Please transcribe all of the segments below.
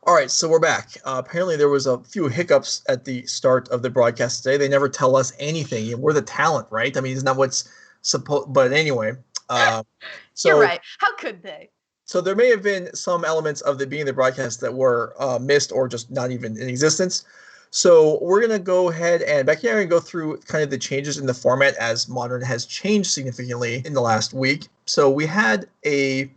All right, so we're back. Apparently, there was a few hiccups at the start of the broadcast today. They never tell us anything. We're the talent, right? I mean, it's not what's supposed. But anyway, uh, You're so right. How could they? so there may have been some elements of the being the broadcast that were missed or just not even in existence. So we're gonna go ahead and Becky and I are gonna go through kind of the changes in the format as Modern has changed significantly in the last week. So we had a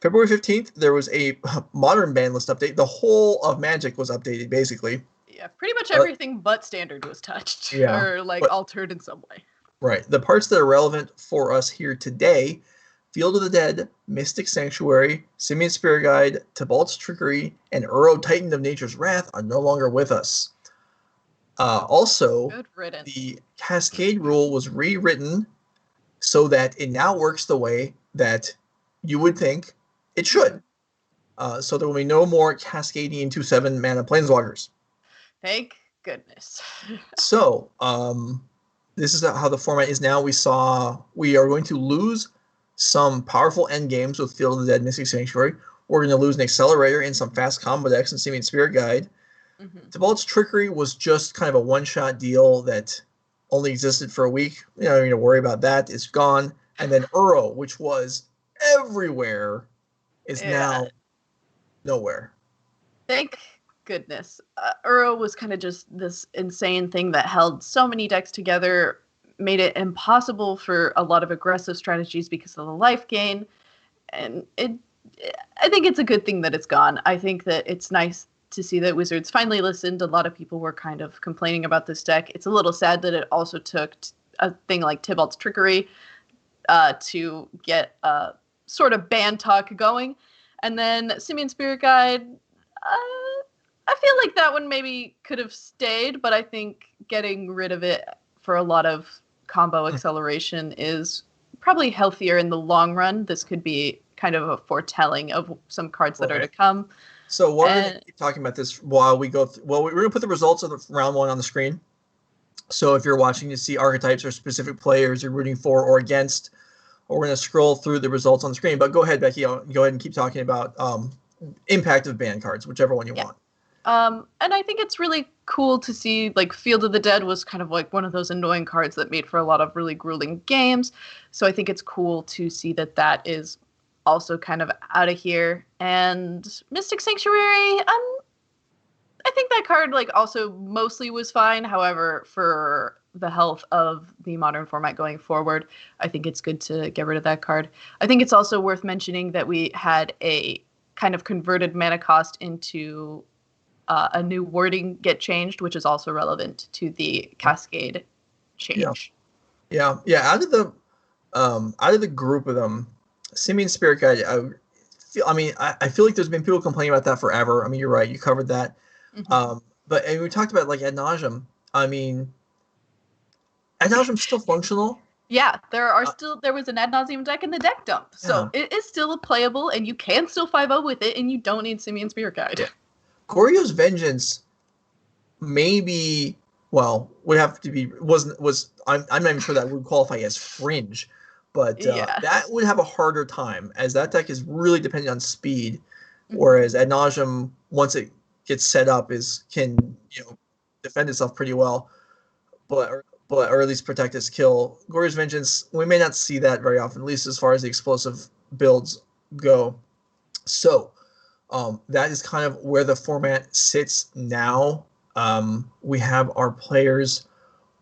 February 15th, there was a Modern ban list update. The whole of Magic was updated, basically. Yeah, pretty much everything but Standard was touched or but, altered in some way. Right. The parts that are relevant for us here today: Field of the Dead, Mystic Sanctuary, Simian Spirit Guide, Tibalt's Trickery, and Uro Titan of Nature's Wrath are no longer with us. Also, the Cascade rule was rewritten so that it now works the way that you would think it should. So there will be no more cascading into 7-mana Planeswalkers. Thank goodness. So, this is how the format is now. We are going to lose some powerful end games with Field of the Dead, Mystic Sanctuary. We're going to lose an Accelerator and some fast combo decks and Simian Spirit Guide. Tibalt's Trickery was just kind of a one-shot deal that only existed for a week. You don't need to worry about that. It's gone. And then Uro, which was everywhere, is now nowhere. Thank goodness. Uro was kind of just this insane thing that held so many decks together, made it impossible for a lot of aggressive strategies because of the life gain. And I think it's a good thing that it's gone. I think that it's nice to see that Wizards finally listened. A lot of people were kind of complaining about this deck. It's a little sad that it also took a thing like Tibalt's Trickery to get sort of ban talk going. And then Simian Spirit Guide, I feel like that one maybe could have stayed, but I think getting rid of it for a lot of combo acceleration is probably healthier in the long run. This could be kind of a foretelling of some cards that are to come. So we're going to keep talking about this while we go we're going to put the results of the round one on the screen. So if you're watching to see archetypes or specific players you're rooting for or against, we're going to scroll through the results on the screen. But go ahead, Becky. Go ahead and keep talking about impact of ban cards, whichever one you want. And I think it's really cool to see, like, Field of the Dead was kind of like one of those annoying cards that made for a lot of really grueling games. So I think it's cool to see that that is also kind of out of here. And Mystic Sanctuary, I think that card, like, also mostly was fine. However, for the health of the Modern format going forward, I think it's good to get rid of that card. I think it's also worth mentioning that we had a kind of converted mana cost into a new wording get changed, which is also relevant to the Cascade change. Yeah. Out of the group of them, Simian Spirit Guide, I feel like there's been people complaining about that forever. I mean, you're right. You covered that. But and we talked about, like, ad nauseum. I mean, ad nauseum's still functional. Yeah, there was an ad nauseum deck in the deck dump. So it is still playable, and you can still 5-0 with it, and you don't need Simian Spirit Guide. Yeah. Goryo's Vengeance maybe, would have to be, I'm not even sure that would qualify as fringe, but that would have a harder time, as that deck is really dependent on speed, whereas ad nauseum, once it gets set up, can defend itself pretty well, or at least protect its kill. Goryo's Vengeance, we may not see that very often, at least as far as the explosive builds go. So that is kind of where the format sits now. We have our players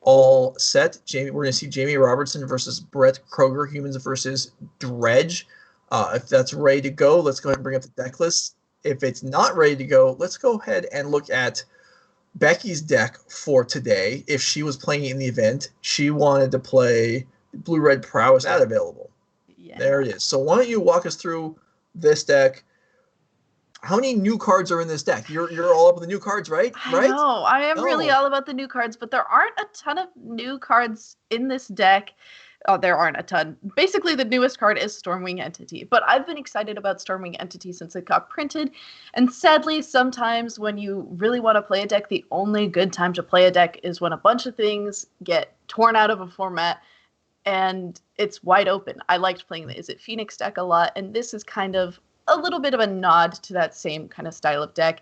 all set. We're going to see Jamie Robertson versus Brett Kroeger, Humans versus Dredge. If that's ready to go, let's go ahead and bring up the deck list. If it's not ready to go, let's go ahead and look at Becky's deck for today. If she was playing in the event, she wanted to play Blue-Red Prowess at available. Yeah. There it is. So why don't you walk us through this deck? How many new cards are in this deck? You're all up with the new cards, right? I know. I am really all about the new cards, but there aren't a ton of new cards in this deck. Oh, there aren't a ton. Basically, the newest card is Stormwing Entity, but I've been excited about Stormwing Entity since it got printed, and sadly, sometimes when you really want to play a deck, the only good time to play a deck is when a bunch of things get torn out of a format, and it's wide open. I liked playing the Is It Phoenix deck a lot, and this is kind of a little bit of a nod to that same kind of style of deck.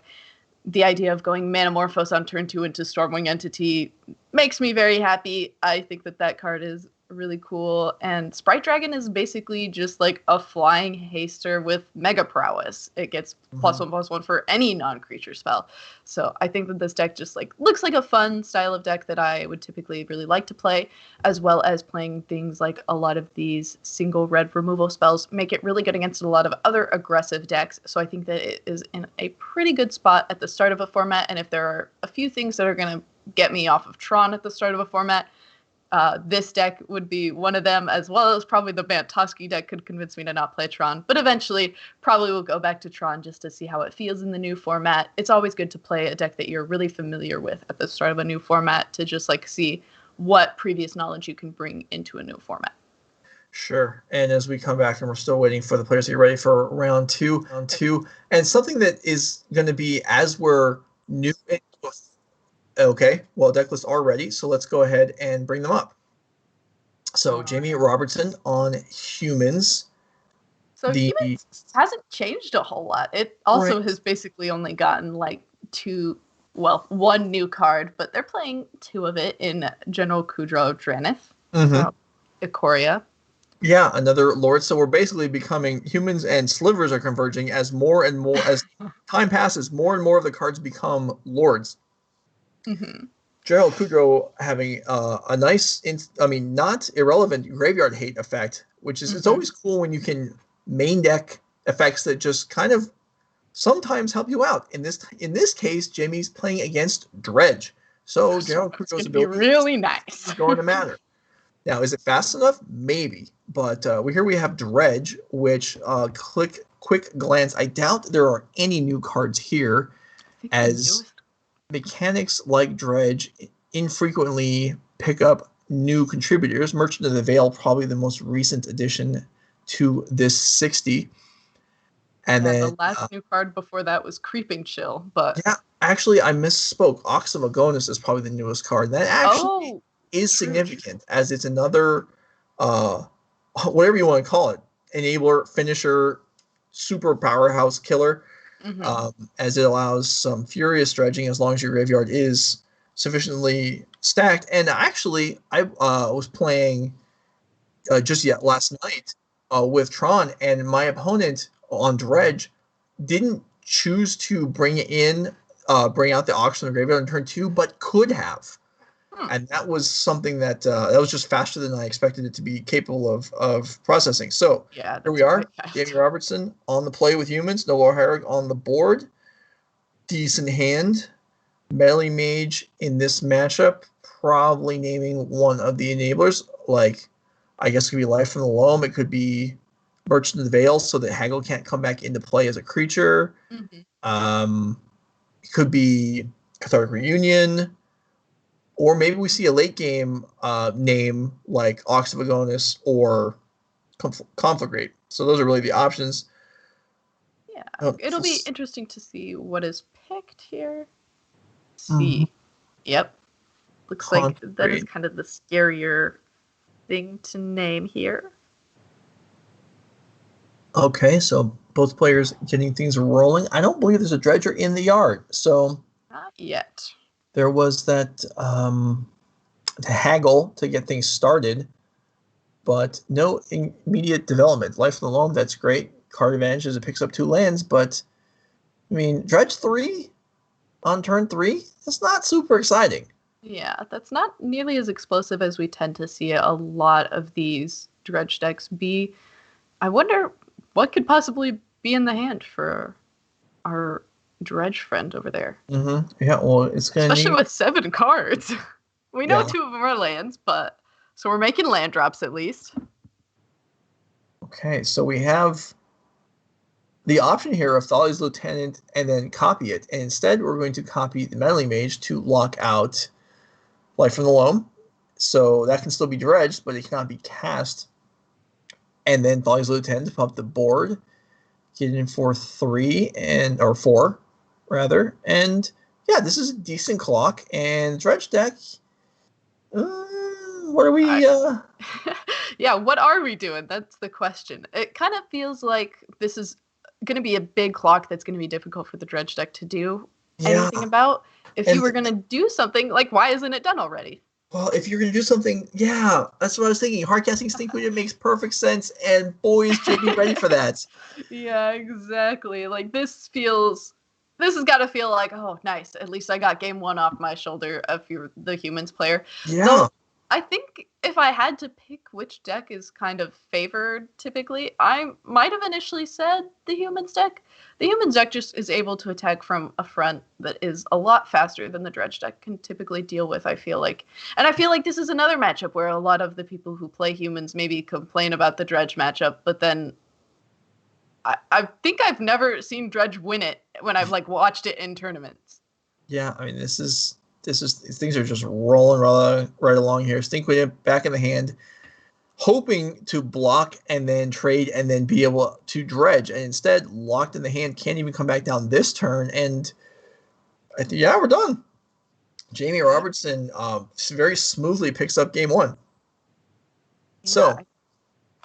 The idea of going Manamorphose on turn 2 into Stormwing Entity makes me very happy. I think that card is really cool. And Sprite Dragon is basically just like a flying haster with mega prowess. It gets +1/+1 for any non-creature spell. So I think that this deck just like looks like a fun style of deck that I would typically really like to play, as well as playing things like a lot of these single red removal spells make it really good against a lot of other aggressive decks. So I think that it is in a pretty good spot at the start of a format. And if there are a few things that are going to get me off of Tron at the start of a format, this deck would be one of them, as well as probably the Bantoski deck could convince me to not play Tron. But eventually, probably will go back to Tron just to see how it feels in the new format. It's always good to play a deck that you're really familiar with at the start of a new format to just like see what previous knowledge you can bring into a new format. Sure. And as we come back, and we're still waiting for the players to get ready for round two, and something that is going to be as we're new. Okay, well, deck lists are ready, so let's go ahead and bring them up. So, Jamie Robertson on Humans. So, Humans hasn't changed a whole lot. It also has basically only gotten like one new card, but they're playing 2 of it in General Kudro Dranith from Ikoria. Yeah, another Lord. So we're basically becoming Humans, and Slivers are converging as more and more, as time passes, more and more of the cards become Lords. Gerald Kudrow having a nice, not irrelevant graveyard hate effect, which is it's always cool when you can main deck effects that just kind of sometimes help you out. In this case, Jamie's playing against Dredge, so Gerald Kudrow's ability really nice is going to matter. Now, is it fast enough? Maybe, but here we have Dredge, which quick glance. I doubt there are any new cards here, as mechanics like Dredge infrequently pick up new contributors. Merchant of the Veil, probably the most recent addition to this 60. And then the last new card before that was Creeping Chill. But yeah, actually, I misspoke. Ox of Agonis is probably the newest card. That actually is significant, as it's another, whatever you want to call it, enabler, finisher, super powerhouse killer. As it allows some furious dredging as long as your graveyard is sufficiently stacked. And actually, I was playing last night with Tron, and my opponent on Dredge didn't choose to bring out the Auction of the Graveyard on turn 2, but could have. And that was something that was just faster than I expected it to be capable of processing. So here we are, Jamie Robertson on the play with Humans, Nolar Herrig on the board. Decent hand. Melee Mage in this matchup, probably naming one of the enablers. Like, I guess it could be Life from the Loam. It could be Merchant of the Veil, so that Haggle can't come back into play as a creature. It could be Cathartic Reunion. Or maybe we see a late game name like Ox of Agonis or Conflagrate. So those are really the options. Yeah, it'll be interesting to see what is picked here. See. Yep. Looks like that is kind of the scarier thing to name here. Okay, so both players getting things rolling. I don't believe there's a Dredger in the yard. So not yet. There was that to haggle to get things started, but no immediate development. Life of the Loam, that's great. Card advantage as it picks up 2 lands, but I mean, Dredge 3 on turn 3, that's not super exciting. Yeah, that's not nearly as explosive as we tend to see a lot of these Dredge decks be. I wonder what could possibly be in the hand for our Dredge friend over there. Yeah, well, it's going to especially with 7 cards. We know 2 of them are lands, but so we're making land drops at least. Okay, so we have the option here of Thalia's Lieutenant and then copy it. And instead, we're going to copy the Meddling Mage to lock out Life from the Loam. So that can still be dredged, but it cannot be cast. And then Thalia's Lieutenant to pop the board, get it in for 4 rather. And yeah, this is a decent clock. And Dredge deck, what are we... Yeah, what are we doing? That's the question. It kind of feels like this is going to be a big clock that's going to be difficult for the Dredge deck to do anything Yeah. about. If And you were going to do something, like, why isn't it done already? well, if you're going to do something, yeah, that's what I was thinking. Hardcasting Stinkweed, it makes perfect sense, and boy, is JB ready for that. Yeah, exactly. Like, this has got to feel like, oh, nice. At least I got game one off my shoulder if you're the Humans player. Yeah. Though, I think if I had to pick which deck is kind of favored typically, I might have initially said the Humans deck. The Humans deck just is able to attack from a front that is a lot faster than the Dredge deck can typically deal with, I feel like. And I feel like this is another matchup where a lot of the people who play Humans maybe complain about the Dredge matchup, but then I think I've never seen Dredge win it when I've like watched it in tournaments. Yeah, I mean, this is things are just rolling right along here. Stinkweed back in the hand, hoping to block and then trade and then be able to Dredge, and instead locked in the hand, can't even come back down this turn. And I think, yeah, we're done. Jamie Robertson very smoothly picks up game one. Yeah, so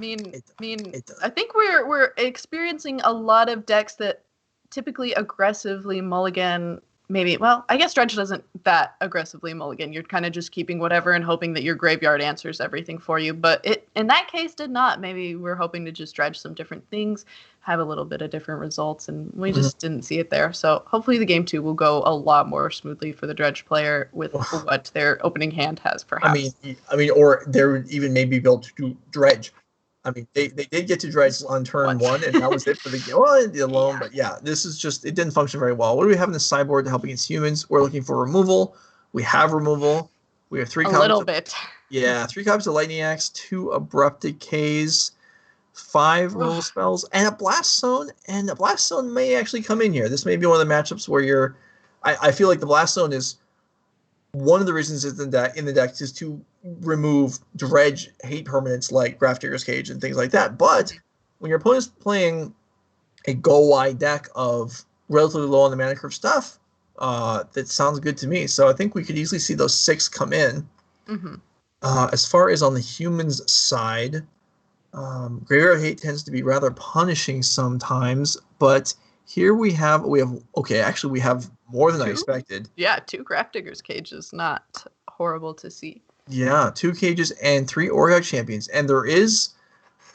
I think we're experiencing a lot of decks that typically aggressively mulligan. Maybe, well, I guess Dredge doesn't that aggressively mulligan. You're kind of just keeping whatever and hoping that your graveyard answers everything for you. But it, in that case, did not. Maybe we're hoping to just dredge some different things, have a little bit of different results, and we just didn't see it there. So hopefully the game 2 will go a lot more smoothly for the Dredge player with what their opening hand has, perhaps. I mean, or they would even maybe be able to do Dredge. I mean, they did get to Dredge on turn one, and that was it for the game. Well, the alone, yeah. But yeah, this is just, it didn't function very well. What do we have in the sideboard to help against Humans? We're looking for removal. We have removal. We have 3 copies. A little bit. Yeah, 3 copies of Lightning Axe, 2 Abrupt Decays, 5 Rule Spells, and a Blast Zone. And the Blast Zone may actually come in here. This may be one of the matchups where you're. I feel like the Blast Zone is one of the reasons in the deck is to remove Dredge hate permanents like Grafdigger's Cage and things like that. But when your opponent's playing a go-wide deck of relatively low on the mana curve stuff, that sounds good to me. So I think we could easily see those 6 come in. As far as on the Humans side, Graveyard Hate tends to be rather punishing sometimes, but here we have actually we have more than I expected. Yeah, 2 Grafdigger's Cages, not horrible to see. Yeah, 2 cages and 3 Orga champions. And there is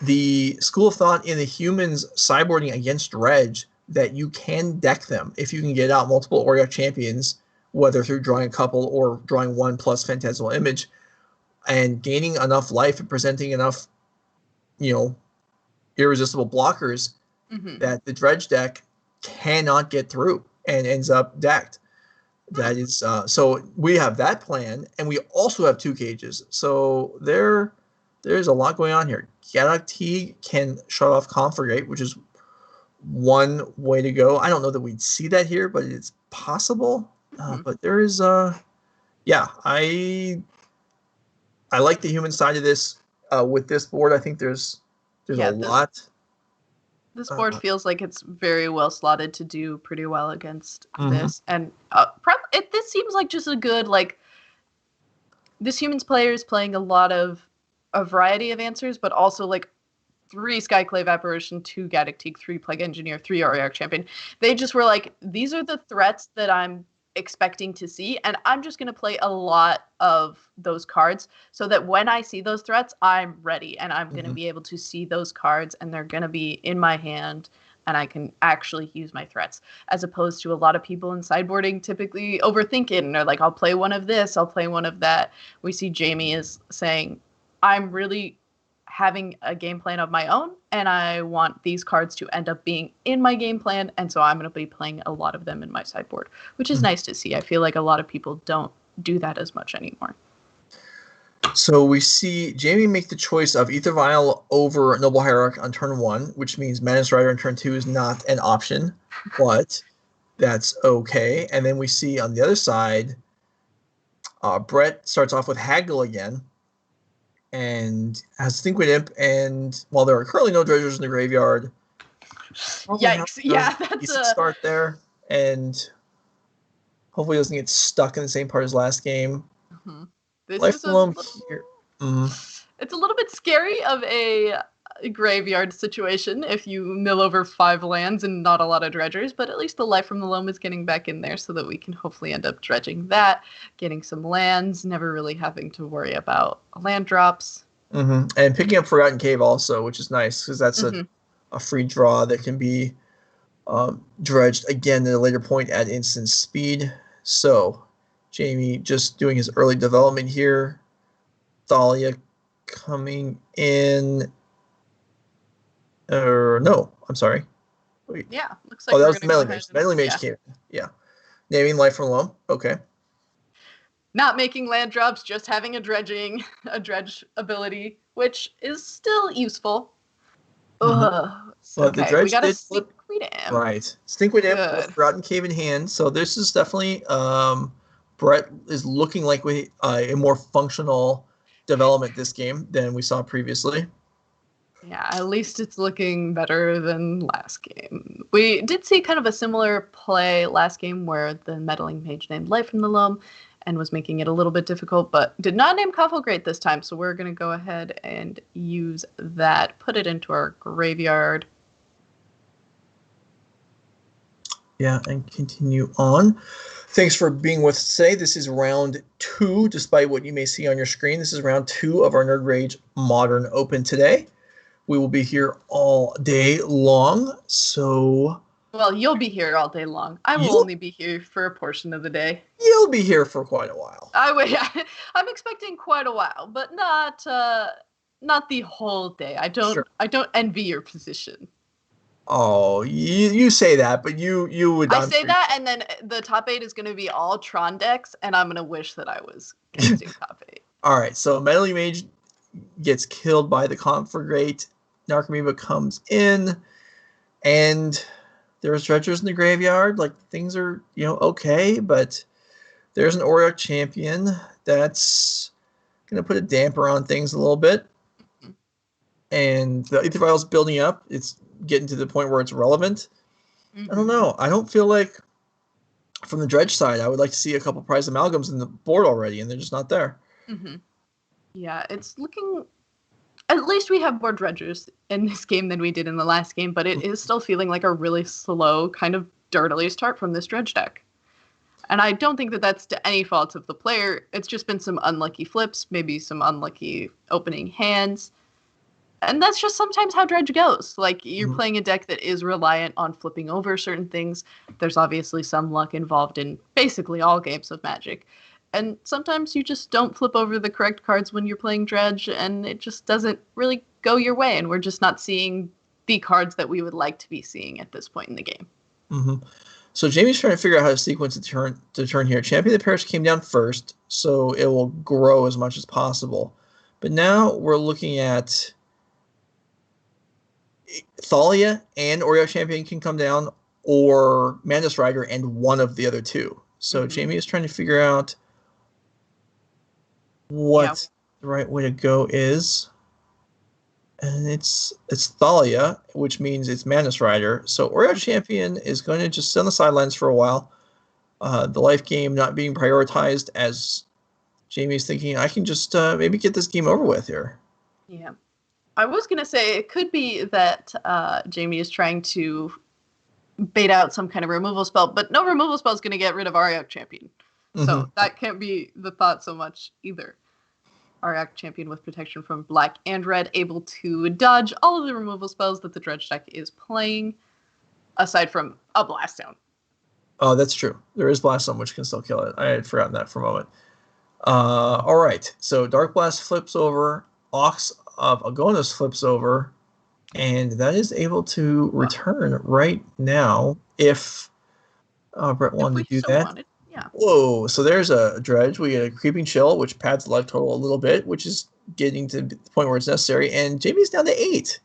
the school of thought in the Humans sideboarding against Dredge that you can deck them if you can get out multiple Orga champions, whether through drawing a couple or drawing 1 plus Phantasmal Image, and gaining enough life and presenting enough, irresistible blockers that the Dredge deck cannot get through and ends up decked. That is so we have that plan, and we also have 2 cages. So there's a lot going on here. Gaddock Teague can shut off Conflagrate, which is one way to go. I don't know that we'd see that here, but it's possible. But there is I like the Human side of this. With this board, I think there's a lot. This board feels like it's very well slotted to do pretty well against this. And this seems like just a good, this Humans player is playing a lot of a variety of answers, but also 3 Skyclave Apparition, 2 Gaddock Teague, 3 Plague Engineer, 3 Auric Champion. They just were these are the threats that I'm expecting to see, and I'm just going to play a lot of those cards so that when I see those threats, I'm ready, and I'm going to be able to see those cards, and they're going to be in my hand, and I can actually use my threats, as opposed to a lot of people in sideboarding typically overthinking. They're I'll play one of this, I'll play one of that. We see Jamie is saying, I'm really having a game plan of my own, and I want these cards to end up being in my game plan, and so I'm going to be playing a lot of them in my sideboard, which is nice to see. I feel like a lot of people don't do that as much anymore. So we see Jamie make the choice of Ether Vial over Noble Hierarch on turn 1, which means Menace Rider on turn 2 is not an option, but that's okay. And then we see on the other side, Brett starts off with Haggle again, and has Stinkweed Imp, and while there are currently no Dredgers in the graveyard, yikes! Yeah, that's a start there, and hopefully doesn't get stuck in the same part as last game. This Life is Bloom here. It's a little bit scary of a graveyard situation if you mill over 5 lands and not a lot of dredgers, but at least the Life from the Loam is getting back in there so that we can hopefully end up dredging that, getting some lands, never really having to worry about land drops. Mm-hmm. And picking up Forgotten Cave also, which is nice because that's a free draw that can be dredged again at a later point at instant speed. So Jamie just doing his early development here. Thalia coming in. No, I'm sorry. Wait. Yeah, looks like that was the Meddling Mage. Meddling Mage came in. Yeah. Naming Life from Loam. Okay. Not making land drops, just having a dredge ability, which is still useful. But the Dredge we got a flip. Stinkweed Imp. Right. Stinkweed Imp with Forgotten Cave in hand. So this is definitely Brett is looking like a more functional development this game than we saw previously. Yeah, at least it's looking better than last game. We did see kind of a similar play last game where the Meddling Mage named Life from the Loam and was making it a little bit difficult, but did not name Conflagrate this time, so we're going to go ahead and use that, put it into our graveyard. Yeah, and continue on. Thanks for being with us today. This is round 2, despite what you may see on your screen. This is round 2 of our Nerd Rage Modern Open today. We will be here all day long, so... Well, you'll be here all day long. I will only be here for a portion of the day. You'll be here for quite a while. I'm expecting quite a while, but not the whole day. I don't envy your position. Oh, you say that, but you would... I say that, and then the top 8 is going to be all Tron decks, and I'm going to wish that I was casting top 8. All right, so Meddling Mage gets killed by the Conflagrate. Narcomoeba comes in, and there's dredgers in the graveyard. Like, things are, okay, but there's an Auriok Champion that's going to put a damper on things a little bit. Mm-hmm. And the Aether Vial's building up. It's getting to the point where it's relevant. Mm-hmm. I don't know. I don't feel like, from the Dredge side, I would like to see a couple prize amalgams in the board already, and they're just not there. Mm-hmm. Yeah, it's looking... At least we have more dredgers in this game than we did in the last game, but it is still feeling like a really slow, kind of dirtily start from this dredge deck. And I don't think that that's to any fault of the player. It's just been some unlucky flips, maybe some unlucky opening hands. And that's just sometimes how dredge goes. Like, you're playing a deck that is reliant on flipping over certain things. There's obviously some luck involved in basically all games of Magic. And sometimes you just don't flip over the correct cards when you're playing Dredge, and it just doesn't really go your way, and we're just not seeing the cards that we would like to be seeing at this point in the game. Mm-hmm. So Jamie's trying to figure out how to sequence the turn here. Champion of the Parish came down first, so it will grow as much as possible. But now we're looking at Thalia and Auriok Champion can come down, or Madness Rider and one of the other two. So Jamie is trying to figure out what the right way to go is. And it's Thalia, which means it's Madness Rider. So Auriok Champion is going to just sit on the sidelines for a while. The life game not being prioritized, as Jamie's thinking, I can just maybe get this game over with here. Yeah. I was going to say it could be that Jamie is trying to bait out some kind of removal spell, but no removal spell is going to get rid of Auriok Champion. So that can't be the thought so much either. Auriok Champion with protection from black and red, able to dodge all of the removal spells that the Dredge deck is playing, aside from a Blast Zone. Oh, that's true. There is Blast Zone, which can still kill it. I had forgotten that for a moment. All right, so Dark Blast flips over, Ox of Agonis flips over, and that is able to return right now if Brett wanted to do that. Yeah. Whoa, so there's a Dredge. We get a Creeping Chill, which pads the life total a little bit, which is getting to the point where it's necessary, and Jamie's down to 8.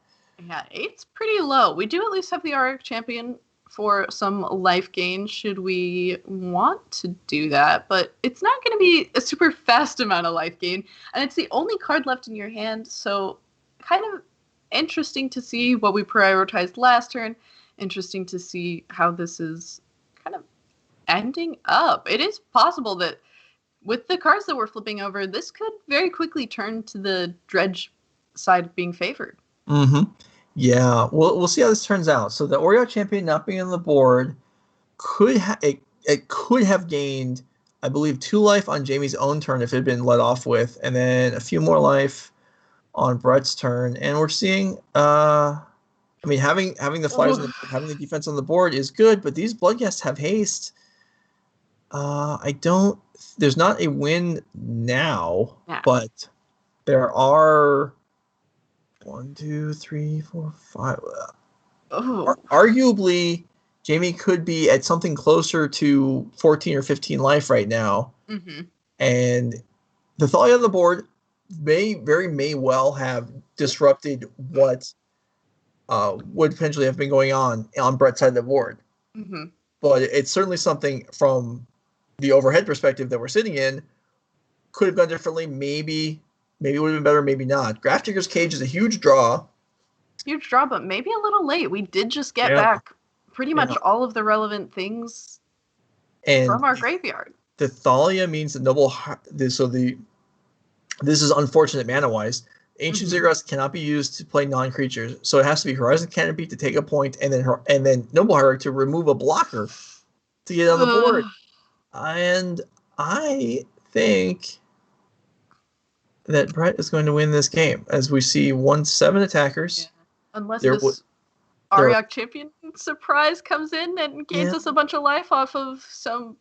Yeah, 8's pretty low. We do at least have the Auriok Champion for some life gain should we want to do that, but it's not going to be a super fast amount of life gain, and it's the only card left in your hand, so kind of interesting to see what we prioritized last turn, interesting to see how this is kind of ending up. It is possible that with the cards that we're flipping over, this could very quickly turn to the Dredge side being favored. Mm-hmm. Yeah, we'll see how this turns out. So the Oreo champion not being on the board it could have gained, I believe, 2 life on Jamie's own turn if it had been let off with, and then a few more life on Brett's turn. And we're seeing, I mean, having the flyers, having the defense on the board is good, but these Bloodguests have haste. There's not a win now, but there are 1, 2, 3, 4, 5. Arguably, Jamie could be at something closer to 14 or 15 life right now. Mm-hmm. And the Thalia on the board may well have disrupted what would potentially have been going on Brett's side of the board. Mm-hmm. But it's certainly something from the overhead perspective that we're sitting in could have gone differently. Maybe it would have been better, maybe not. Grafdigger's Cage is a huge draw. Huge draw, but maybe a little late. We did just get back pretty much all of the relevant things from our graveyard. The Thalia means the noble. This is unfortunate mana-wise. Ancient Ziggurat cannot be used to play non-creatures, so it has to be Horizon Canopy to take a point, and then Noble Hierarch to remove a blocker to get on the board. And I think that Brett is going to win this game, as we see 7 attackers. Yeah. Unless this Ariok champion surprise comes in and gains us a bunch of life off of some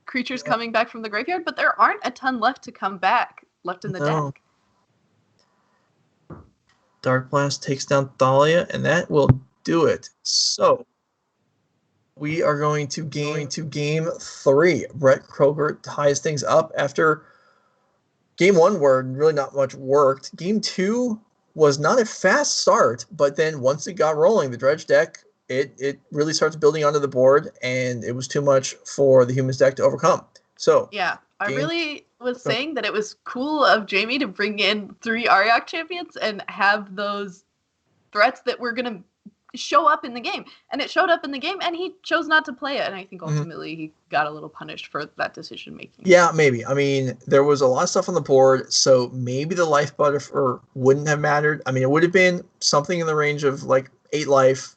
creatures coming back from the graveyard, but there aren't a ton left to come back left in the deck. Dark Blast takes down Thalia, and that will do it. So we are going to game 3. Brett Kroeger ties things up after game 1 where really not much worked. Game 2 was not a fast start, but then once it got rolling, the Dredge deck, it really starts building onto the board, and it was too much for the Humans deck to overcome. So yeah, I really was saying that it was cool of Jamie to bring in 3 Ariok champions and have those threats that were going to show up in the game. And it showed up in the game, and he chose not to play it. And I think ultimately he got a little punished for that decision making. Yeah, maybe. I mean, there was a lot of stuff on the board, so maybe the life buffer wouldn't have mattered. I mean, it would have been something in the range of like 8 life.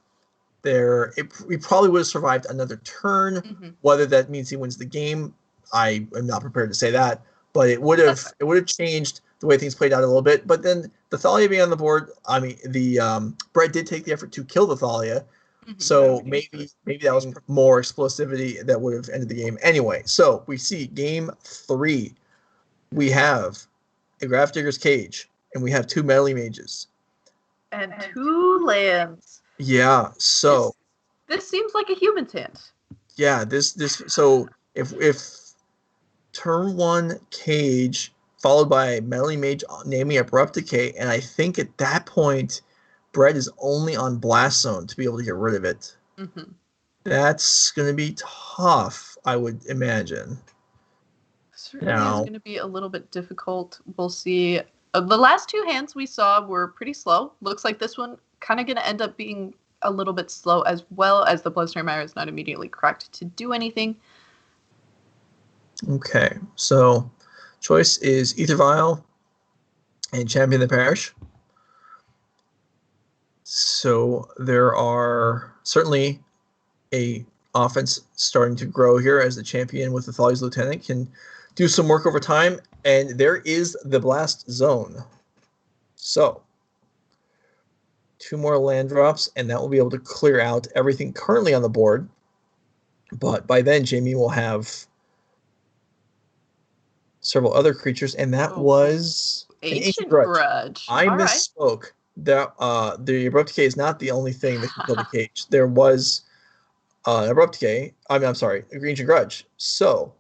We probably would have survived another turn. Whether that means he wins the game, I am not prepared to say that. But it would have changed the way things played out a little bit. But then the Thalia being on the board, I mean, Brett did take the effort to kill the Thalia. So maybe that was more explosivity that would have ended the game. Anyway, so we see game 3. We have a Grafdigger's Cage, and we have 2 Meddling Mages. And 2 lands. Yeah, so this seems like a human's hand. Yeah, so if turn 1 Cage followed by Meddling Mage naming Abrupt Decay, and I think at that point Brett is only on Blast Zone to be able to get rid of it. That's going to be tough, I would imagine. Certainly is going to be a little bit difficult. We'll see. The last 2 hands we saw were pretty slow. Looks like this one kind of going to end up being a little bit slow, as well as the Bloodstorm Mire is not immediately cracked to do anything. Okay, so choice is Ether Vial and Champion the Parish. So there are certainly a offense starting to grow here as the champion with the Thalia's Lieutenant can do some work over time, and there is the Blast Zone. So 2 more land drops, and that will be able to clear out everything currently on the board. But by then, Jamie will have several other creatures, and that was Ancient Grudge. I misspoke. The Abrupt Decay is not the only thing that can kill the cage. There was Abrupt Decay. I'm sorry, Ancient Grudge. So,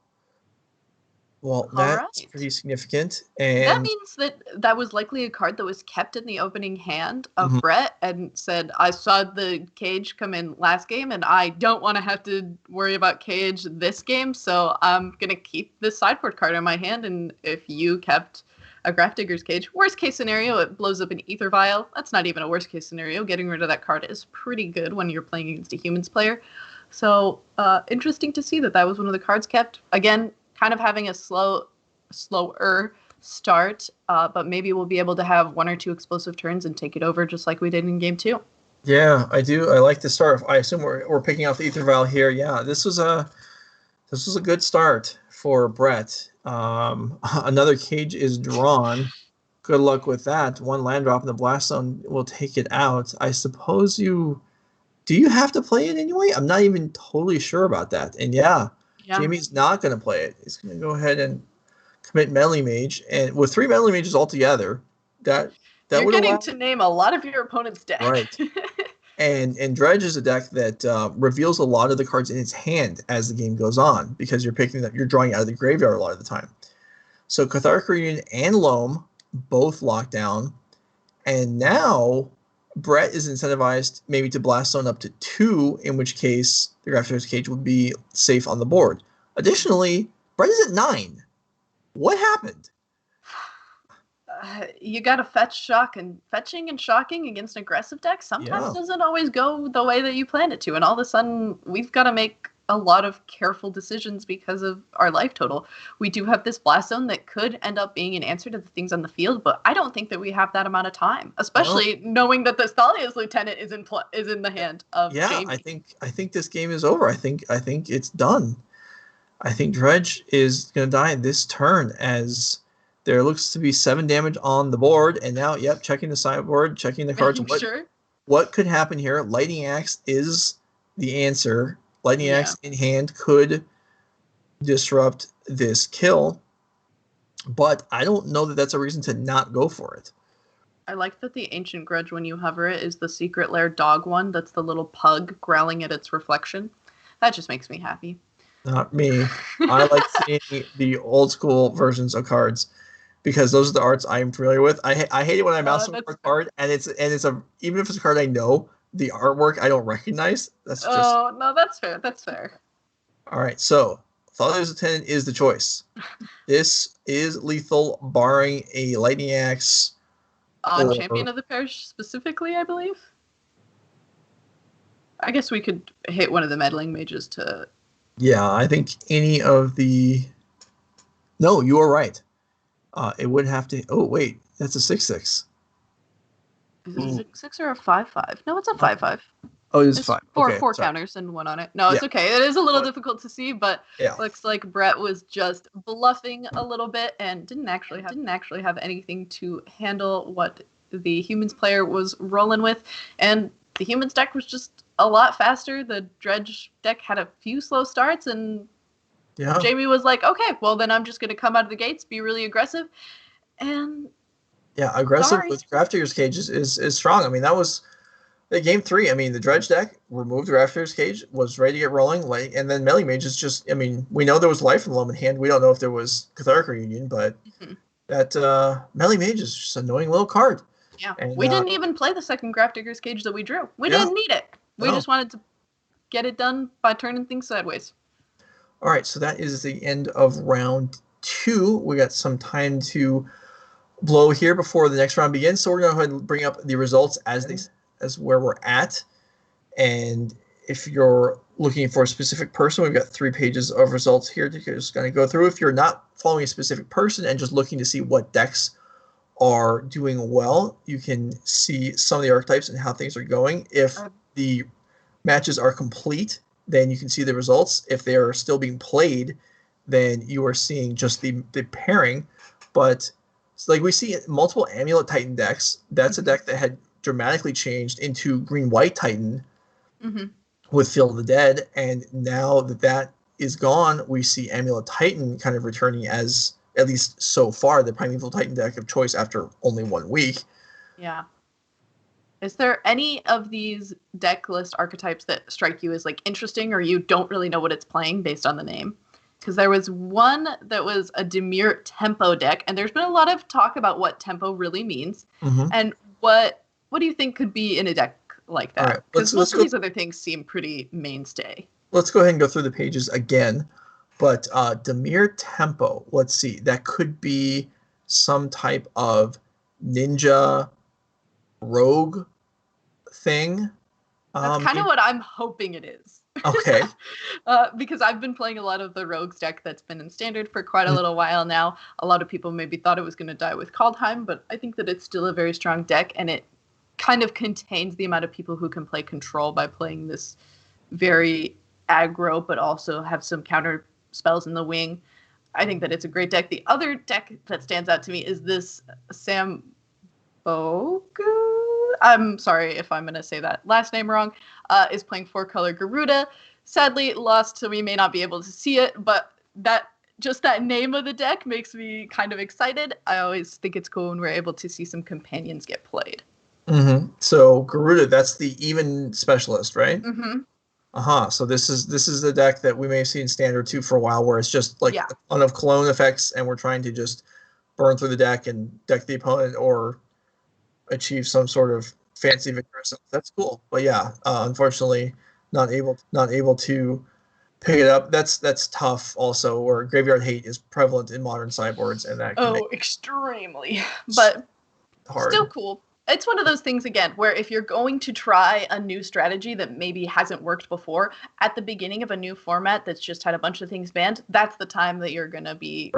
well, that's pretty significant. And that means that was likely a card that was kept in the opening hand of Brett and said, I saw the cage come in last game, and I don't want to have to worry about cage this game, so I'm going to keep this sideboard card in my hand, and if you kept a Grafdigger's Cage, worst case scenario, it blows up an Ether Vial. That's not even a worst case scenario. Getting rid of that card is pretty good when you're playing against a Humans player. So, interesting to see that was one of the cards kept. Again, kind of having a slower start, but maybe we'll be able to have 1 or 2 explosive turns and take it over just like we did in game 2. Yeah, I do. I like the start. I assume we're picking off the Ether Vial here. Yeah, this was a good start for Brett. Another cage is drawn. Good luck with that. 1 land drop in the blast zone will take it out. I suppose do you have to play it anyway? I'm not even totally sure about that. And yeah. Jamie's not going to play it. He's going to go ahead and commit Melee Mage. And with 3 Melee Mages altogether, that you're getting to name a lot of your opponent's deck. Right. And Dredge is a deck that reveals a lot of the cards in its hand as the game goes on, because you're drawing out of the graveyard a lot of the time. So Cathartic Reunion and Loam both locked down, and now Brett is incentivized maybe to blast zone up to 2, in which case the Grafter's Cage would be safe on the board. Additionally, Brett is at 9. What happened? You got to fetching and shocking against an aggressive deck sometimes doesn't always go the way that you planned it to, and all of a sudden we've got to make a lot of careful decisions because of our life total. We do have this blast zone that could end up being an answer to the things on the field, but I don't think that we have that amount of time, especially knowing that the Thalia's Lieutenant is in the hand of Jamie. I think this game is over. I think it's done. I think Dredge is going to die this turn, as there looks to be 7 damage on the board, and now, checking the sideboard, checking the cards. What could happen here? Lightning Axe is the answer. Lightning Axe in hand could disrupt this kill, but I don't know that that's a reason to not go for it. I like that the Ancient Grudge, when you hover it, is the Secret Lair dog one. That's the little pug growling at its reflection. That just makes me happy. Not me. I like seeing the old school versions of cards, because those are the arts I'm familiar with. I hate it when I mouse over a card and it's even if it's a card I know, the artwork I don't recognize. That's fair. That's fair. All right, so Thalia's Lieutenant is the choice. This is lethal, barring a Lightning Axe. Champion of the Parish specifically, I believe. I guess we could hit one of the Meddling Mages to... Yeah, I think any of the... No, you are right. It would have to... Oh, wait. That's a 6/6. Is it 6/6 or a 5/5? No, it's a 5/5. Oh, it is 5. Four counters and 1 on it. No, it's okay. It is a little difficult to see, but looks like Brett was just bluffing a little bit and didn't actually have anything to handle what the Humans player was rolling with. And the Humans deck was just a lot faster. The Dredge deck had a few slow starts, and Jamie was like, okay, well, then I'm just going to come out of the gates, be really aggressive. And aggressive with Grafter's Cage is strong. I mean, that was the game 3. I mean, the Dredge deck removed Grafter's Cage, was ready to get rolling, and then Melee Mage is just, I mean, we know there was Life in Loam in hand. We don't know if there was Cathartic Reunion, but that Melee Mage is just an annoying little card. Yeah, and we didn't even play the second Grafdigger's Cage that we drew. We didn't need it. We just wanted to get it done by turning things sideways. All right, so that is the end of round 2. We got some time to blow here before the next round begins, so we're going to go ahead and bring up the results as where we're at. And if you're looking for a specific person, we've got 3 pages of results here to just going to go through. If you're not following a specific person and just looking to see what decks are doing well, you can see some of the archetypes and how things are going. If the matches are complete, then you can see the results. If they are still being played, then you are seeing just the pairing. But like we see multiple Amulet Titan decks, that's a deck that had dramatically changed into Green-White Titan with Field of the Dead, and now that is gone, we see Amulet Titan kind of returning as, at least so far, the Primeval Titan deck of choice after only 1 week. Yeah. Is there any of these deck list archetypes that strike you as like interesting, or you don't really know what it's playing based on the name? Because there was one that was a Dimir Tempo deck, and there's been a lot of talk about what tempo really means. And what do you think could be in a deck like that? Because most of these other things seem pretty mainstay. Let's go ahead and go through the pages again. But Dimir Tempo, let's see. That could be some type of ninja rogue thing. That's kind of what I'm hoping it is. Okay. Because I've been playing a lot of the Rogues deck that's been in Standard for quite a little while now. A lot of people maybe thought it was going to die with Kaldheim, but I think that it's still a very strong deck, and it kind of contains the amount of people who can play Control by playing this very aggro, but also have some counter spells in the wing. I think that it's a great deck. The other deck that stands out to me is this Samboga. I'm sorry if I'm going to say that last name wrong. Is playing 4-color Garuda. Sadly, lost, so we may not be able to see it, but that name of the deck makes me kind of excited. I always think it's cool when we're able to see some companions get played. Mm-hmm. So Garuda, that's the even specialist, right? Mm-hmm. So this is the deck that we may have seen in Standard 2 for a while, where it's just like a ton of clone effects, and we're trying to just burn through the deck and deck the opponent or achieve some sort of fancy victory. So that's cool. But yeah, unfortunately, not able to pick it up. That's tough. Also, where Graveyard Hate is prevalent in modern sideboards, and that can make extremely, but hard. Still cool. It's one of those things, again, where if you're going to try a new strategy that maybe hasn't worked before, at the beginning of a new format that's just had a bunch of things banned, that's the time that you're going to be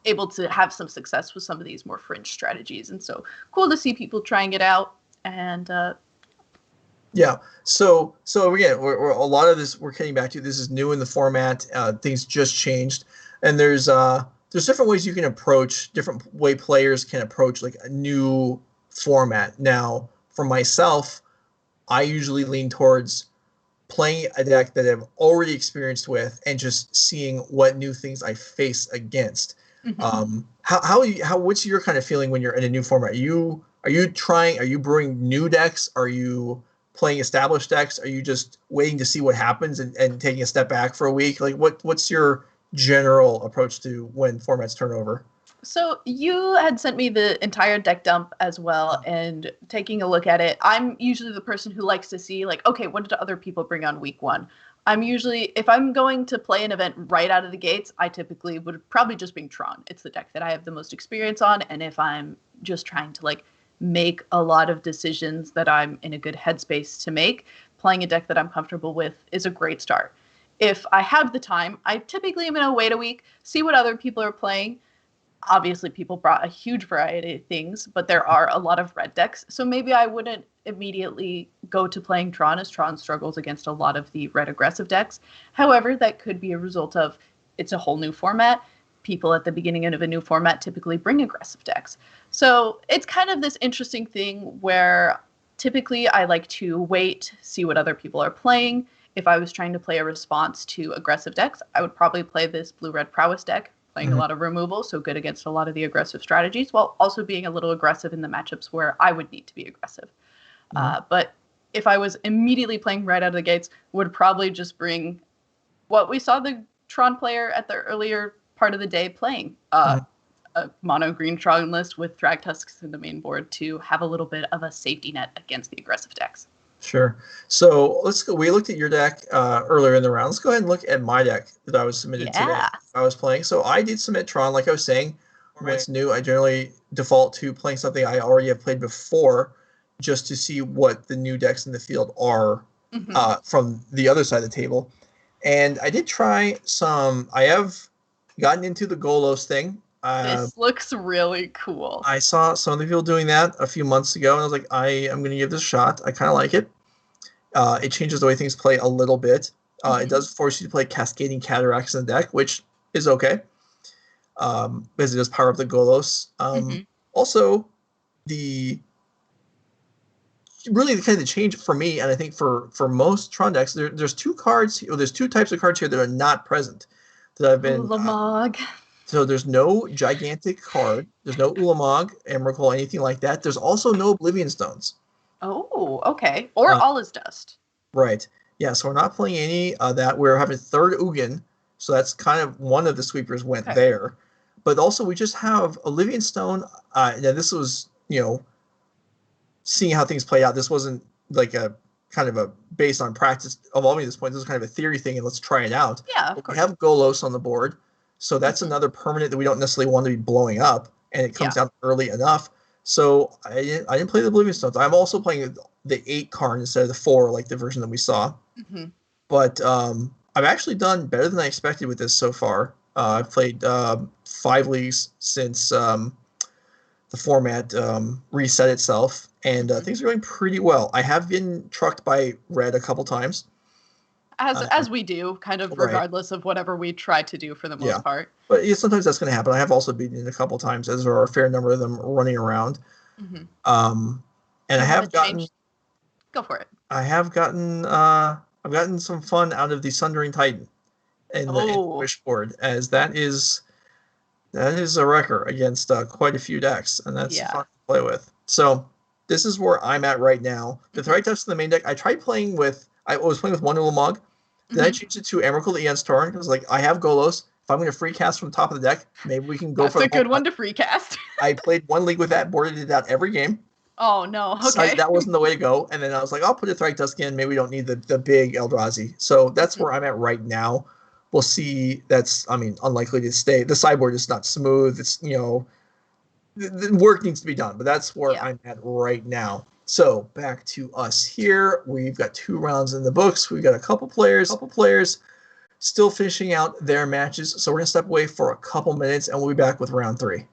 able to have some success with some of these more fringe strategies. And so cool to see people trying it out. And yeah, so again, we're a lot of this we're getting back to. This is new in the format. Things just changed, and there's different ways you can approach, different way players can approach like a new format. Now, for myself, I usually lean towards playing a deck that I've already experienced with and just seeing what new things I face against. Mm-hmm. What's your kind of feeling when you're in a new format? Are you brewing new decks? Are you playing established decks? Are you just waiting to see what happens and taking a step back for a week? Like what's your general approach to when formats turn over? So you had sent me the entire deck dump as well, and taking a look at it, I'm usually the person who likes to see, like, okay, what did other people bring on week one? If I'm going to play an event right out of the gates, I typically would probably just bring Tron. It's the deck that I have the most experience on, and if I'm just trying to, like, make a lot of decisions that I'm in a good headspace to make, playing a deck that I'm comfortable with is a great start. If I have the time, I typically am going to wait a week, see what other people are playing. Obviously, people brought a huge variety of things, but there are a lot of red decks. So maybe I wouldn't immediately go to playing Tron, as Tron struggles against a lot of the red aggressive decks. However, that could be a result of it's a whole new format. People at the beginning of a new format typically bring aggressive decks. So it's kind of this interesting thing where typically I like to wait, see what other people are playing. If I was trying to play a response to aggressive decks, I would probably play this blue-red prowess deck, playing a lot of removal, so good against a lot of the aggressive strategies, while also being a little aggressive in the matchups where I would need to be aggressive. But if I was immediately playing right out of the gates, would probably just bring what we saw the Tron player at the earlier part of the day playing, a mono green Tron list with Drag Tusks in the main board to have a little bit of a safety net against the aggressive decks. Sure. So let's go. We looked at your deck earlier in the round. Let's go ahead and look at my deck that I was submitted today. I was playing. So I did submit Tron, like I was saying. When it's new, I generally default to playing something I already have played before, just to see what the new decks in the field are from the other side of the table. And I did try some. I have gotten into the Golos thing. This looks really cool. I saw some of the people doing that a few months ago, and I was like, I am going to give this a shot. I kind of like it. It changes the way things play a little bit. It does force you to play Cascading Cataracts in the deck, which is okay, because it does power up the Golos. Also, the kind of change for me, and I think for most Tron decks, there's two types of cards here that are not present that I've been. Ulamog. So there's no gigantic card. There's no Ulamog, Emrakul, anything like that. There's also no Oblivion Stones. Oh, okay. Or All is Dust. Right. Yeah, so we're not playing any of that. We're having third Ugin, so that's kind of one of the sweepers went there. But also we just have Oblivion Stone. Now this was, seeing how things play out. This wasn't like a kind of a based on practice evolving at this point. This is kind of a theory thing, and let's try it out. Yeah, of course. We have Golos on the board. So that's another permanent that we don't necessarily want to be blowing up, and it comes out early enough. So I didn't play the Oblivion Stones. I'm also playing the 8 card instead of the 4, like the version that we saw. But I've actually done better than I expected with this so far. I've played 5 leagues since the format reset itself, and things are going pretty well. I have been trucked by red a couple times. As we do, kind of regardless of whatever we try to do for the most part. But sometimes that's going to happen. I have also beaten it a couple times, as there are a fair number of them running around. And I have gotten... Go for it. I have gotten... I've gotten some fun out of the Sundering Titan in the Wishboard, as that is a wrecker against quite a few decks, and that's fun to play with. So this is where I'm at right now. The Thragtusk in the main deck, I tried playing with... I was playing with one Ulamog. Then I changed it to Emrakul Eon's Torrent, because I have Golos. If I'm going to free cast from the top of the deck, maybe we can go for That's a good one to free cast. I played one league with that, boarded it out every game. Oh, no. Okay. So that wasn't the way to go. And then I was like, I'll put a Thragtusk in. Maybe we don't need the big Eldrazi. So that's where I'm at right now. We'll see. That's, unlikely to stay. The sideboard is not smooth. It's, the work needs to be done. But that's where I'm at right now. So back to us here. We've got 2 rounds in the books. We've got a couple players still finishing out their matches. So we're going to step away for a couple minutes, and we'll be back with round 3.